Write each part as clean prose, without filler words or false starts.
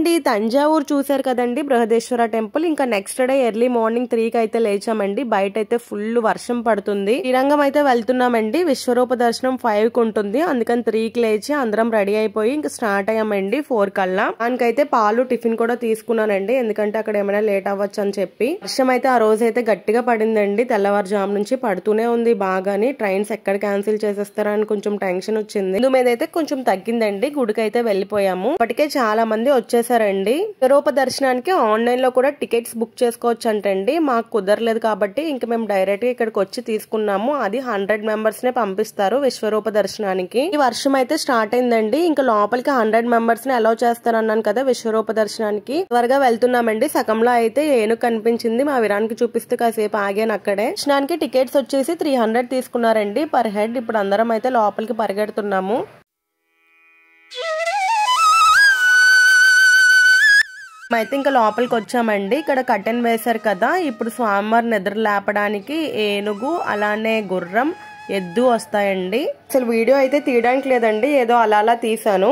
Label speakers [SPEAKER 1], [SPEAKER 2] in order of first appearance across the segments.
[SPEAKER 1] అండి తంజావూరు చూసారు కదండి బృహదేశ్వర టెంపుల్. ఇంకా నెక్స్ట్ డే ఎర్లీ మార్నింగ్ 3కి అయితే లేచామండి. బయట అయితే ఫుల్ వర్షం పడుతుంది. శ్రీరంగం అయితే వెళ్తున్నామండి. విశ్వరూప దర్శనం 5కి ఉంటుంది. అందుకని 3కి లేచి అందరం రెడీ అయిపోయి ఇంకా స్టార్ట్ అయ్యామండి 4 కల్లా. దానికైతే పాలు టిఫిన్ కూడా తీసుకున్నానండి, ఎందుకంటే అక్కడ ఏమైనా లేట్ అవ్వచ్చు అని చెప్పి. వర్షం అయితే ఆ రోజు అయితే గట్టిగా పడిందండి. తెల్లవారుజాము నుంచి పడుతూనే ఉంది బాగాని. ట్రైన్స్ ఎక్కడ క్యాన్సిల్ చేసేస్తారా అని కొంచెం టెన్షన్ వచ్చింది. ముందు మీద అయితే కొంచెం తగ్గిందండి. గుడికి అయితే వెళ్ళిపోయాము. ఇప్పటికే చాలా మంది వచ్చేసారండి. విశ్వరూప దర్శనానికి ఆన్లైన్ లో కూడా టికెట్స్ బుక్ చేసుకోవచ్చు అంటండి. మాకు కుదరలేదు కాబట్టి ఇంక మేము డైరెక్ట్ గా ఇక్కడికి వచ్చి తీసుకున్నాము. అది 100 మెంబర్స్ నే పంపిస్తారు విశ్వరూప దర్శనానికి. ఈ వర్షం అయితే స్టార్ట్ అయిందండి. ఇంకా లోపలికి 100 మెంబర్స్ ని అలౌ చేస్తారన్నాను కదా విశ్వరూప దర్శనానికి. త్వరగా వెళ్తున్నామండి. సగంలో అయితే ఏనుగు కనిపించింది. మా వీరానికి చూపిస్తూ కాసేపు ఆగాను అక్కడే. దర్శనానికి టికెట్స్ వచ్చేసి 300 తీసుకున్నారండి పర్ హెడ్. ఇప్పుడు అందరం అయితే లోపలికి పరిగెడుతున్నాము. అయితే ఇంకా లోపలికి వచ్చామండి. ఇక్కడ కర్టెన్ వేశారు కదా. ఇప్పుడు స్వామివారి నిద్ర లేపడానికి ఏనుగు అలానే గుర్రం ఎద్దు వస్తాయండి. అసలు వీడియో అయితే తీయడానికి లేదండి, ఏదో అలా తీసాను.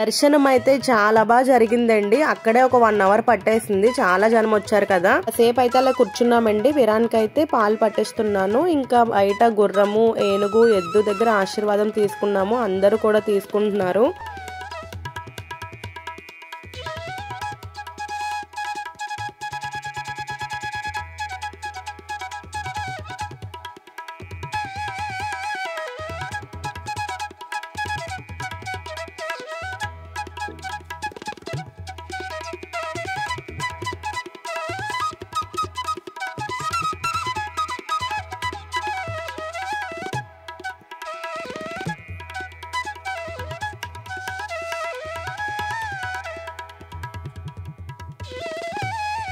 [SPEAKER 1] దర్శనం అయితే చాలా బాగా జరిగిందండి. అక్కడే ఒక 1 అవర్ పట్టేసింది. చాలా జనం వచ్చారు కదా. సేపు అయితే అలా కూర్చున్నామండి. వీరానికి అయితే పాలు పట్టేస్తున్నాను. ఇంకా బయట గుర్రము ఏనుగు ఎద్దు దగ్గర ఆశీర్వాదం తీసుకున్నాము. అందరూ కూడా తీసుకుంటున్నారు.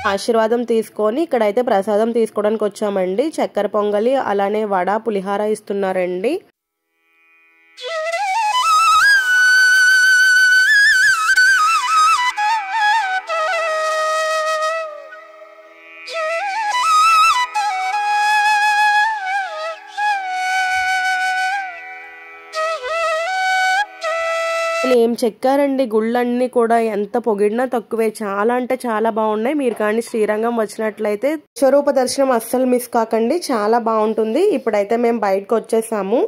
[SPEAKER 1] ఆశీర్వాదం తీసుకొని ఇక్కడైతే ప్రసాదం తీసుకోవడానికి వచ్చామండి. చక్కెర పొంగలి అలానే వడ పులిహార ఇస్తున్నారండి. ఏం చెక్కారండి గుళ్ళన్నీ కూడా. ఎంత పొగిడినా తక్కువే. చాలా అంటే చాలా బాగున్నాయి. మీరు కానీ శ్రీరంగం వచ్చినట్లయితే విశ్వరూప దర్శనం అస్సలు మిస్ కాకండి. చాలా బాగుంటుంది. ఇప్పుడైతే మేము బయటకు వచ్చేసాము.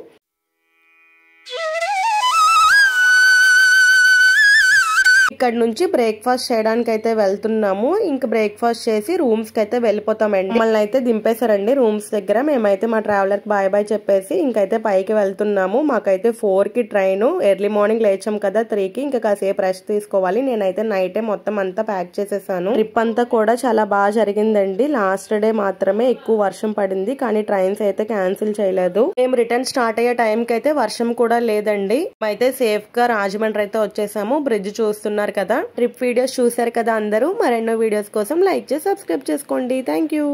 [SPEAKER 1] ఇక్కడ నుంచి బ్రేక్ఫాస్ట్ చేయడానికి అయితే వెళ్తున్నాము. ఇంకా బ్రేక్ఫాస్ట్ చేసి రూమ్స్ కి అయితే వెళ్ళిపోతామండి. మమ్మల్ని అయితే దింపేశారండి రూమ్స్ దగ్గర. మేమైతే మా ట్రావెలర్ కి బాయ్ చెప్పేసి ఇంకైతే పైకి వెళ్తున్నాము. మాకైతే 4కి ట్రైన్. ఎర్లీ మార్నింగ్ లేచాం కదా 3కి. ఇంకా కాసేపు రెస్ట్ తీసుకోవాలి. నేనైతే నైటే మొత్తం అంతా ప్యాక్ చేసేసాను. ట్రిప్ అంతా కూడా చాలా బాగా జరిగిందండి. లాస్ట్ డే మాత్రమే ఎక్కువ వర్షం పడింది, కానీ ట్రైన్స్ అయితే క్యాన్సిల్ చేయలేదు. మేము రిటర్న్ స్టార్ట్ అయ్యే టైం కి అయితే వర్షం కూడా లేదండి. అయితే సేఫ్ గా రాజమండ్రి అయితే వచ్చేసాము. బ్రిడ్జ్ చూస్తున్నారు కదా. ట్రిప్ వీడియోస్ చూసారు కదా అందరూ. మరెన్నో వీడియోస్ కోసం లైక్ చేసి సబ్స్క్రైబ్ చేసుకోండి. Thank you.